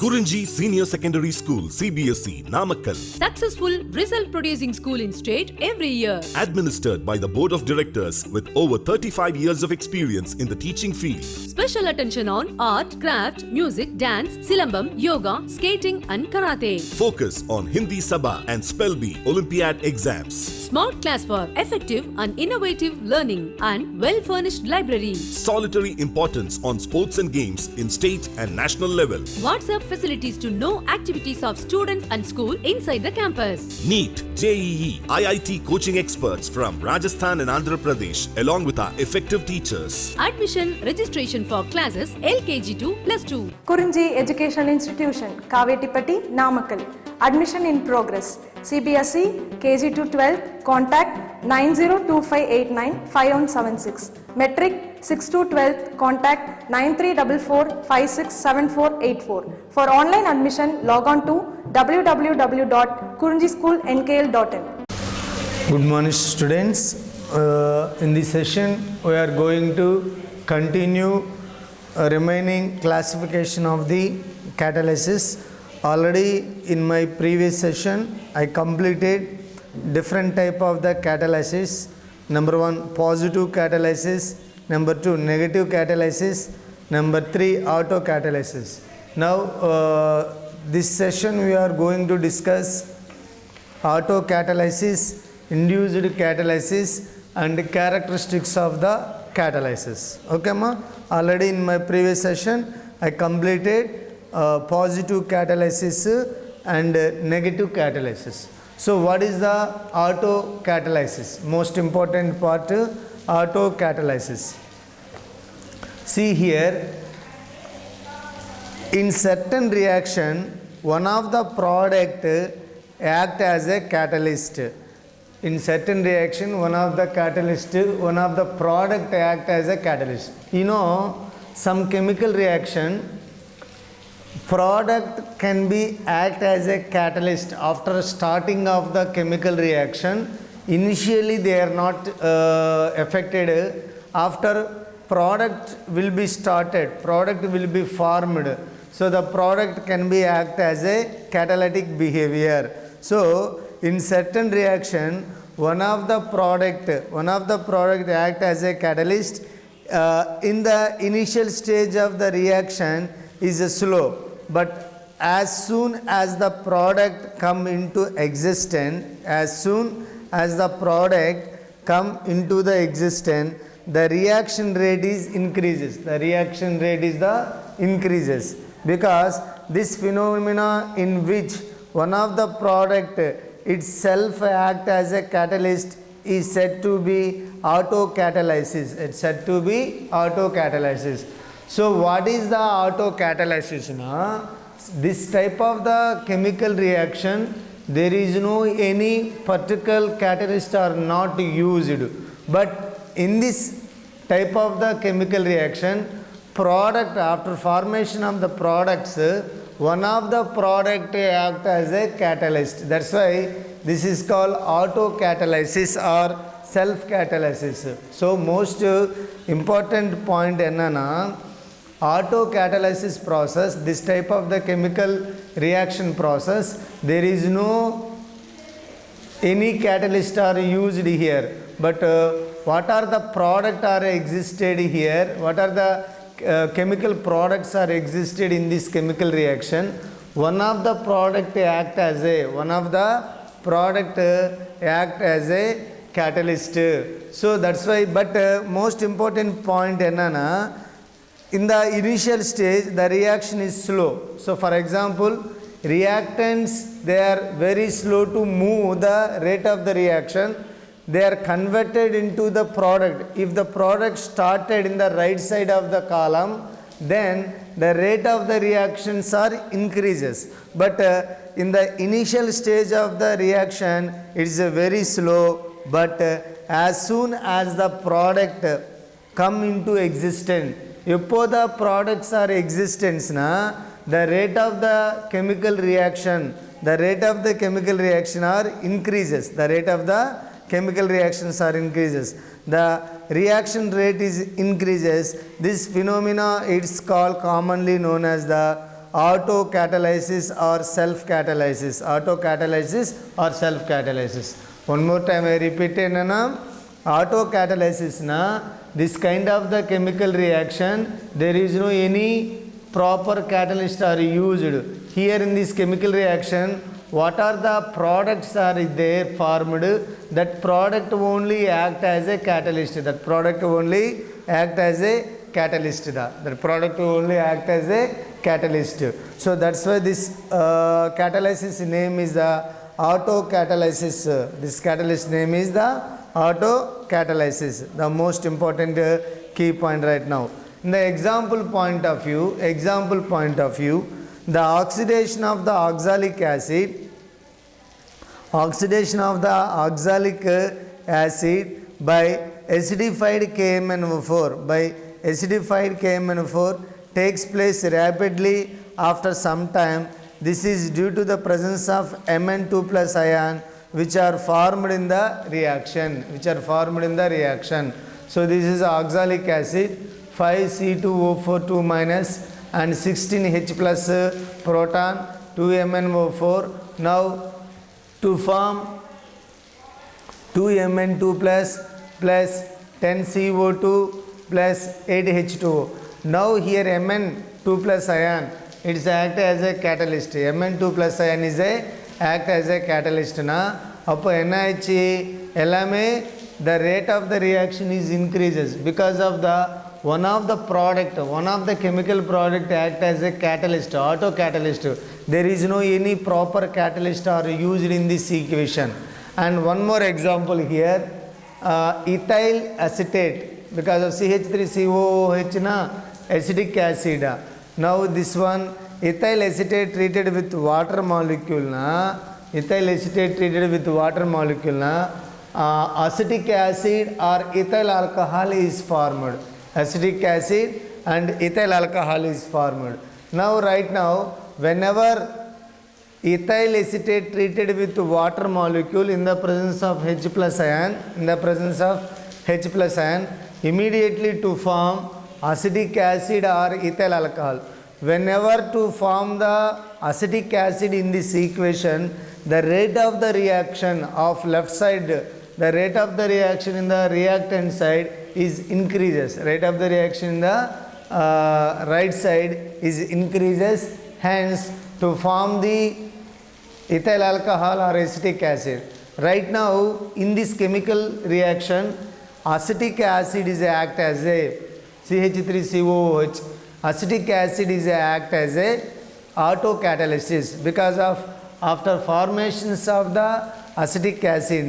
Kurinji Senior Secondary School, CBSE, Namakkal. Successful result producing school in state every year. Administered by the Board of Directors with over 35 years of experience in the teaching field. Special attention on art, craft, music, dance, silambam, yoga, skating and karate. Focus on Hindi Sabha and Spell Bee Olympiad exams. Smart class for effective and innovative learning and well-furnished library. Solitary importance on sports and games in state and national level. WhatsApp facilities to know activities of students and school inside the campus. NEET, JEE, IIT coaching experts from Rajasthan and Andhra Pradesh along with our effective teachers. Admission registration for classes LKG to +2. Kurinji Educational Institution, Kavetipatti, Namakkal. Admission in progress. CBSE, KG to 12, contact 9025895176. Metric 6 to 12, contact 9344567484. For online admission, log on to www.kurinjischoolnkl.in. Good morning, students. In this session, we are going to continue remaining classification of the catalysis. Already in my previous session, I completed different type of the catalysis. Number 1, positive catalysis. Number 2, negative catalysis. Number 3, auto catalysis. Now, this session we are going to discuss auto catalysis, induced catalysis and characteristics of the catalysis. Okay, ma? Already in my previous session, I completed positive catalysis and negative catalysis. So what is the auto catalysis? Most important part, auto catalysis. See here, in certain reaction, one of the product act as a catalyst. In certain reaction, one of the product act as a catalyst. You know, some chemical reaction, product can be act as a catalyst after starting of the chemical reaction. Initially they are not affected. After product will be started, product will be formed, so the product can be act as a catalytic behavior. So in certain reaction, one of the product act as a catalyst. In the initial stage of the reaction is slow, but as soon as the product come into existence, the reaction rate is increases. Because this phenomena in which one of the product itself act as a catalyst is said to be autocatalysis. It's said to be autocatalysis. So what is the autocatalysis? This type of the chemical reaction, there is no any particular catalyst are not used. But in this type of the chemical reaction, product after formation of the products, one of the product act as a catalyst. That's why this is called autocatalysis or self-catalysis. So most important point enna, autocatalysis process, this type of the chemical reaction process, there is no any catalyst are used here. But what are the product are existed here? What are the chemical products are existed in this chemical reaction? One of the product act as a catalyst. So that's why. But most important point enna, in the initial stage the reaction is slow. So for example, reactants, they are very slow to move the rate of the reaction. They are converted into the product. If the product started in the right side of the column, then the rate of the reactions are increases. But in the initial stage of the reaction, it is very slow. But as soon as the product come into existence, if the products are existence, the rate of the chemical reaction are increases. The reaction rate is increases. This phenomena, it's called commonly known as the autocatalysis or self-catalysis. Autocatalysis or self-catalysis. One more time I repeat it. Autocatalysis na, this kind of the chemical reaction, there is no any proper catalyst are used. Here in this chemical reaction, what are the products are there formed, that product only act as a catalyst. That product only act as a catalyst. That product only act as a catalyst. So that's why this catalysis name is the autocatalysis. This catalyst name is the autocatalysis. The most important key point right now. In the example point of view, the oxidation of the oxalic acid, by acidified KMnO4 takes place rapidly after some time. This is due to the presence of Mn2 plus ion which are formed in the reaction. So this is oxalic acid, 5C2O4 minus and 16H plus proton, 2MnO4. Now to form 2Mn2 plus 10CO2 plus 8H2O. Now here Mn2 plus ion, it is act as a catalyst. Mn2 plus ion is act as a catalyst na. Appo NaHC LMA, the rate of the reaction is increases because of the one of the chemical product act as a catalyst, autocatalyst. There is no any proper catalyst are used in this equation. And one more example here, ethyl acetate, because of CH3COOH na, acetic acid. Now this one, ethyl acetate treated with water molecule na, acetic acid or ethyl alcohol is formed. Acetic acid and ethyl alcohol is formed. Now right now, whenever ethyl acetate treated with water molecule in the presence of H plus ion, immediately to form acetic acid or ethyl alcohol. Whenever to form the acetic acid in this equation, the rate of the reaction of left side, the rate of the reaction in the reactant side is increases. Rate of the reaction in the right side is increases. Hence, to form the ethyl alcohol or acetic acid. Right now, in this chemical reaction, acetic acid is act as a CH3COOH. Acetic acid is act as a autocatalysis because of after formations of the acetic acid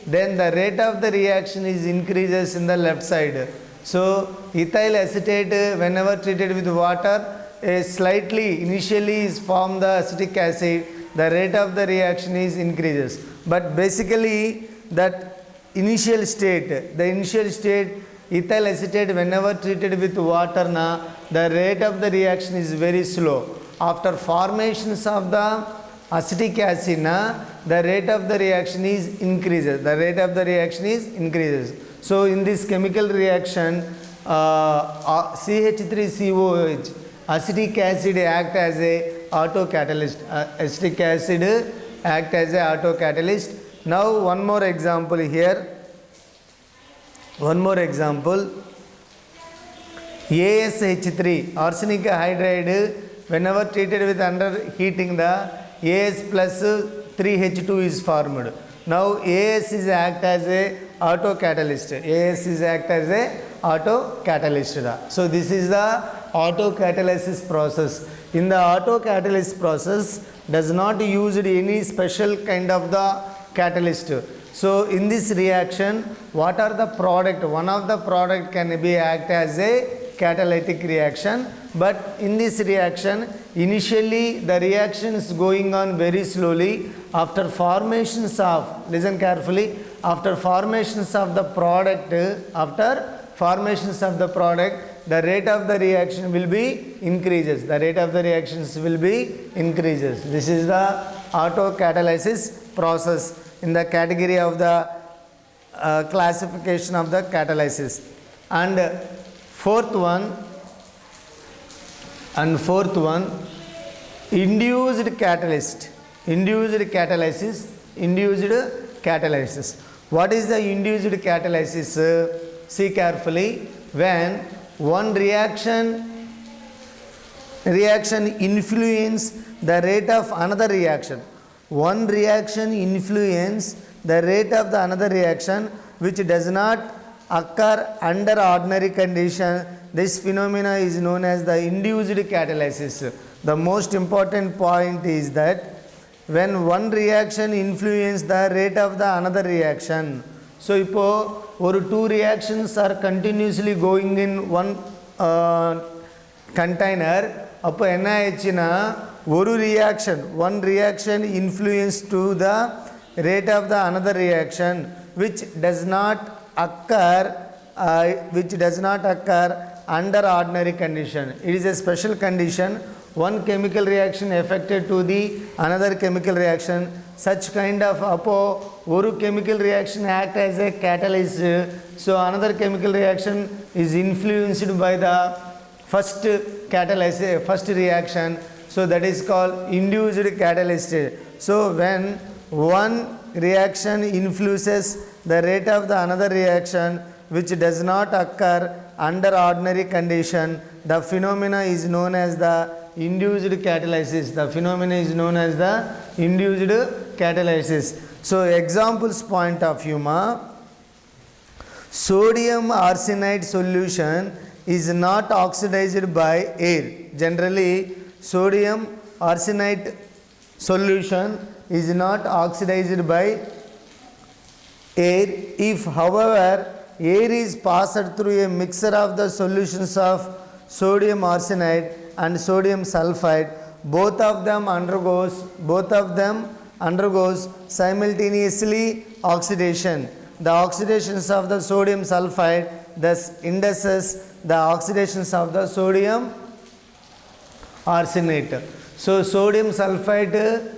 then the rate of the reaction is increases in the left side. So ethyl acetate whenever treated with water slightly initially is formed the acetic acid, the rate of the reaction is increases. But basically that initial state ethyl acetate whenever treated with water the rate of the reaction is very slow. After formations of the acetic acid the rate of the reaction is increases. So in this chemical reaction CH3COOH, acetic acid act as a autocatalyst. Now one more example here. ASH3, arsenic hydride, whenever treated with under heating the AS plus 3H2 is formed. Now AS is act as a autocatalyst. So this is the autocatalysis process. In the autocatalysis process does not use any special kind of the catalyst. So in this reaction, what are the product? One of the product can be act as a catalytic reaction, but in this reaction initially the reaction is going on very slowly. After formations of, listen carefully, after formations of the product, the rate of the reaction will be increases. This is the autocatalysis process in the category of the classification of the catalysis. And fourth one, And fourth one, induced catalyst. Induced catalysis. What is the induced catalysis? See carefully. When one reaction influence the rate of another reaction. One reaction influence the rate of the another reaction which does not occur under ordinary condition. This phenomena is known as the induced catalysis. The most important point is that when one reaction influence the rate of the another reaction. So இப்போ ஒரு two reactions are continuously going in one container. அப்போ என்ன ஆயிடுச்சுன்னா ஒரு one reaction influence to the rate of the another reaction which does not occur under ordinary condition. It is a special condition. One chemical reaction affected to the another chemical reaction. Such kind of one chemical reaction act as a catalyst. So another chemical reaction is influenced by the first reaction. So that is called induced catalyst. So when one reaction influences the rate of the another reaction which does not occur under ordinary condition, the phenomena is known as the induced catalysis. The phenomena is known as the induced catalysis. So examples point of view sodium arsenide solution is not oxidized by air. Generally sodium arsenide solution is not oxidized by air. If however air is passed through a mixture of the solutions of sodium arsenide and sodium sulfide, both of them undergoes simultaneously oxidation. The oxidations of the sodium sulfide thus induces the oxidations of the sodium arsenate. So sodium sulfide,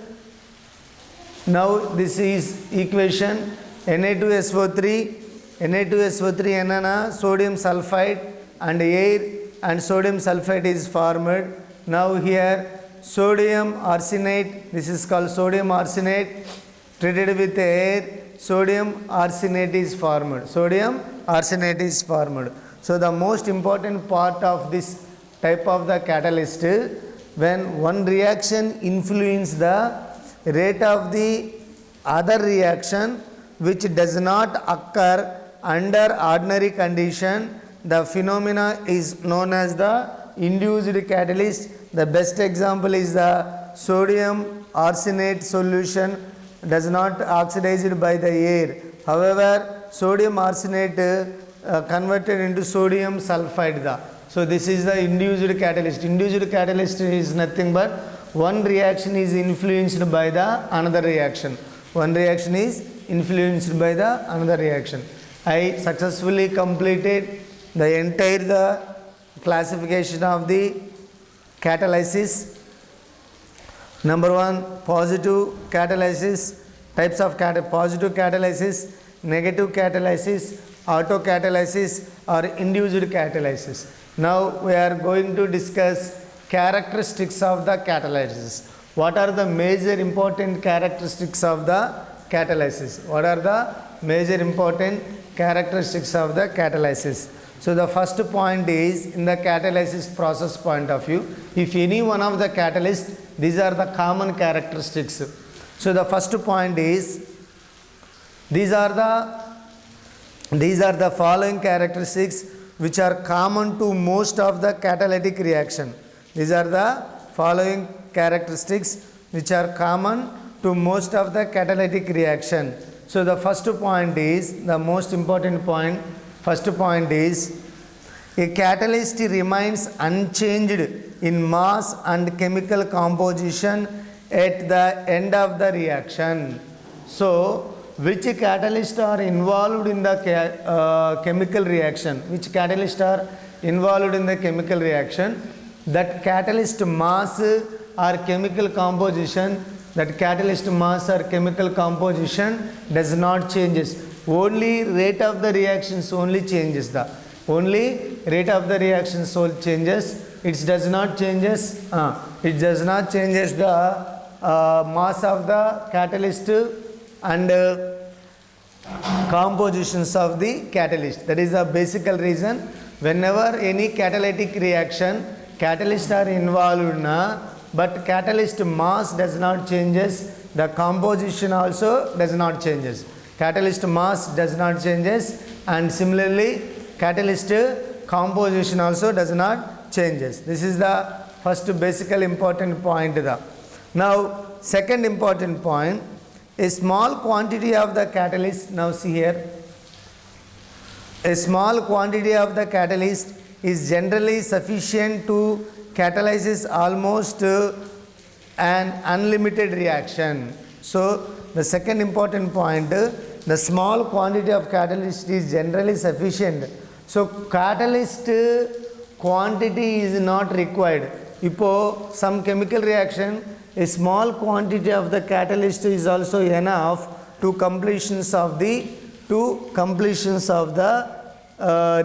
now this is equation Na2SO3 enana sodium sulfide and air and sodium sulfide is formed. Now here sodium arsenate, this is called sodium arsenate, treated with air, sodium arsenate is formed. Sodium arsenate is formed. So the most important part of this type of the catalyst, when one reaction influence the rate of the other reaction which does not occur under ordinary condition, the phenomena is known as the induced catalyst. The best example is the sodium arsenate solution does not oxidized by the air. However, sodium arsenate converted into sodium sulfide. So this is the induced catalyst. Induced catalyst is nothing but one reaction is influenced by the another reaction. One reaction is influenced by the another reaction. I successfully completed the entire classification of the catalysis. Number one, positive catalysis, types of positive catalysis, negative catalysis, autocatalysis or induced catalysis. Now we are going to discuss characteristics of the catalysis. What are the major important characteristics of the catalysis? What are the major important characteristics of the catalysis? So the first point is in the catalysis process point of view, if any one of the catalysts, these are the common characteristics. So the first point is these are the following characteristics which are common to most of the catalytic reaction. These are the following characteristics which are common to most of the catalytic reaction. So the first point is the most important point. First point is a catalyst remains unchanged in mass and chemical composition at the end of the reaction. So which catalysts are involved in the chemical reaction? Which catalysts are involved in the chemical reaction? That catalyst mass or chemical composition, does not changes. Only rate of the reactions only changes. Only rate of the reactions changes. it does not changes the mass of the catalyst and compositions of the catalyst. That is the basic reason. Whenever any catalytic reaction, catalysts are involved but catalyst mass does not changes, the composition also does not changes. Catalyst mass does not changes, and similarly catalyst composition also does not changes. This is the first basically important point. Now second important point, a small quantity of the catalyst, now see here, a small quantity of the catalyst is generally sufficient to catalyze almost an unlimited reaction. So the second important point, the small quantity of catalyst is generally sufficient. So catalyst quantity is not required. If some chemical reaction, a small quantity of the catalyst is also enough to completions of the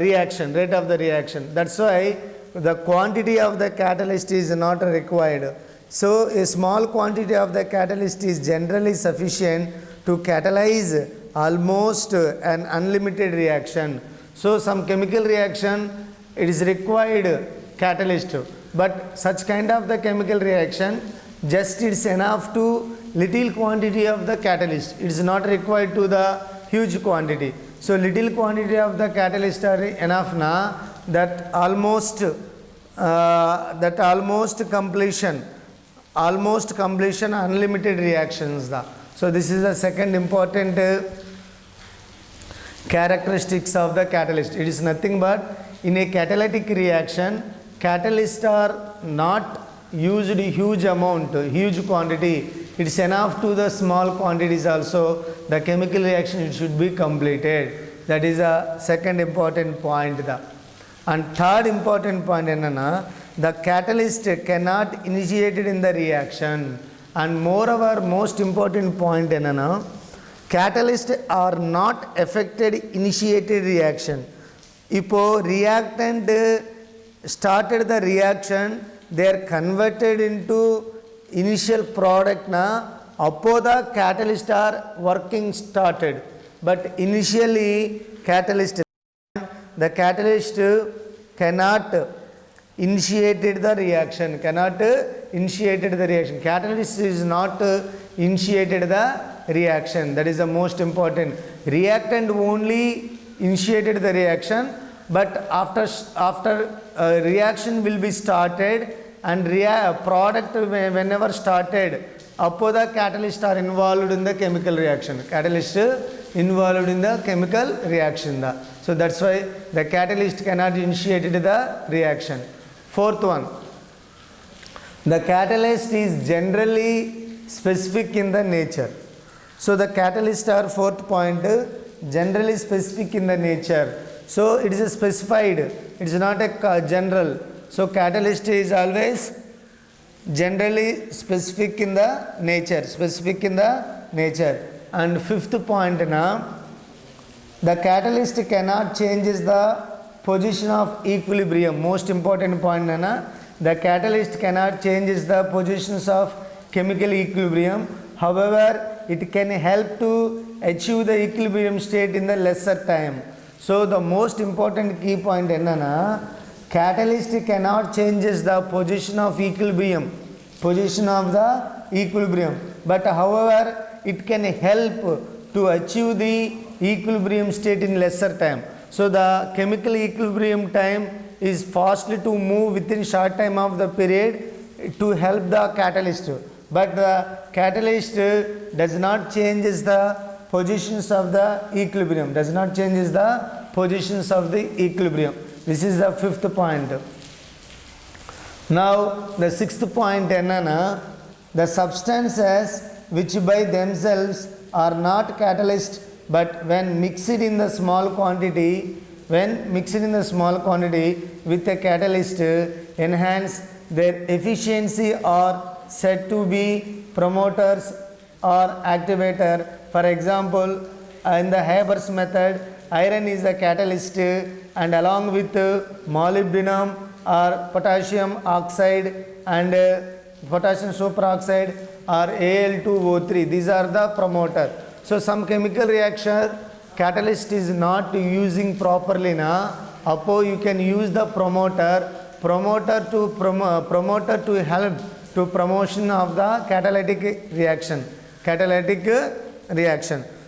reaction, rate of the reaction. That's why the quantity of the catalyst is not required. So a small quantity of the catalyst is generally sufficient to catalyze almost an unlimited reaction. So some chemical reaction, it is required catalyst, but such kind of the chemical reaction, just it's enough to little quantity of the catalyst. It is not required to the huge quantity. So little quantity of the catalyst are enough that almost completion unlimited reactions. So this is the second important characteristics of the catalyst. It is nothing but in a catalytic reaction, catalysts are not used huge amount, huge quantity. It is enough to the small quantities also. The chemical reaction should be completed. That is a second important point. And third important point, the catalyst cannot initiate it in the reaction. And moreover, most important point, catalysts are not affected initiated reaction. If reactant started the reaction, they are converted into initial product appo the catalyst are working started. But initially the catalyst cannot initiated the reaction. Catalyst is not initiated the reaction. That is the most important. Reactant only initiated the reaction, but after reaction will be started and product whenever started, appo the catalyst are involved in the chemical reaction. So that's why the catalyst cannot initiate the reaction. Fourth one, the catalyst is generally specific in the nature. So the catalyst are fourth point, generally specific in the nature. So it is a specified, it is not a general. So catalyst is always generally specific in the nature, And fifth point, the catalyst cannot change the position of equilibrium. Most important point, the catalyst cannot change the positions of chemical equilibrium. However, it can help to achieve the equilibrium state in the lesser time. So the most important key point, catalyst cannot change the position of equilibrium, but however it can help to achieve the equilibrium state in lesser time. So the chemical equilibrium time is fastly to move within short time of the period to help the catalyst, but the catalyst does not change the positions of the equilibrium, This is the fifth point. Now the sixth point, the substances which by themselves are not catalyst, but when mixed in the small quantity with a catalyst, enhance their efficiency are said to be promoters or activator. For example, in the Haber's method, iron is the catalyst, and along with molybdenum, or potassium oxide and potassium superoxide or Al2O3. These are the promoter. So some chemical reaction catalyst is not using properly na, apo you can use the promoter to help to promotion of the catalytic reaction.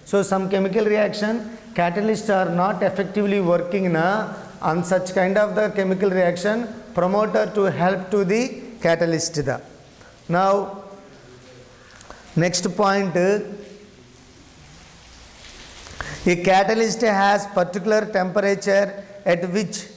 So some chemical reaction catalysts are not effectively working na, on such kind of the chemical reaction promoter to help to the catalyst da. Now next point, a catalyst has particular temperature at which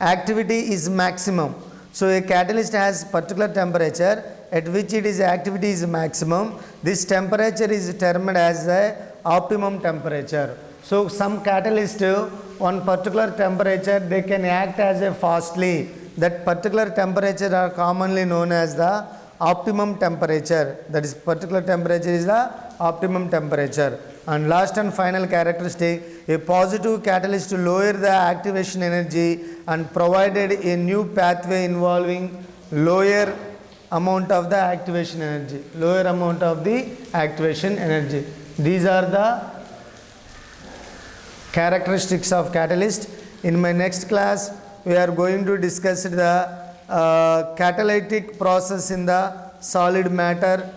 activity is maximum. So a catalyst has particular temperature at which its activity is maximum. This temperature is termed as a optimum temperature. So some catalyst, one particular temperature, they can act as a fastly. That particular temperature are commonly known as the optimum temperature. That is particular temperature is the optimum temperature. And last and final characteristic, a positive catalyst lower the activation energy and provided a new pathway involving lower amount of the activation energy. These are the characteristics of catalyst. In my next class, we are going to discuss the catalytic process in the solid matter.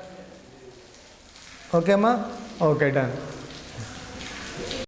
Okay ma? Okay, done.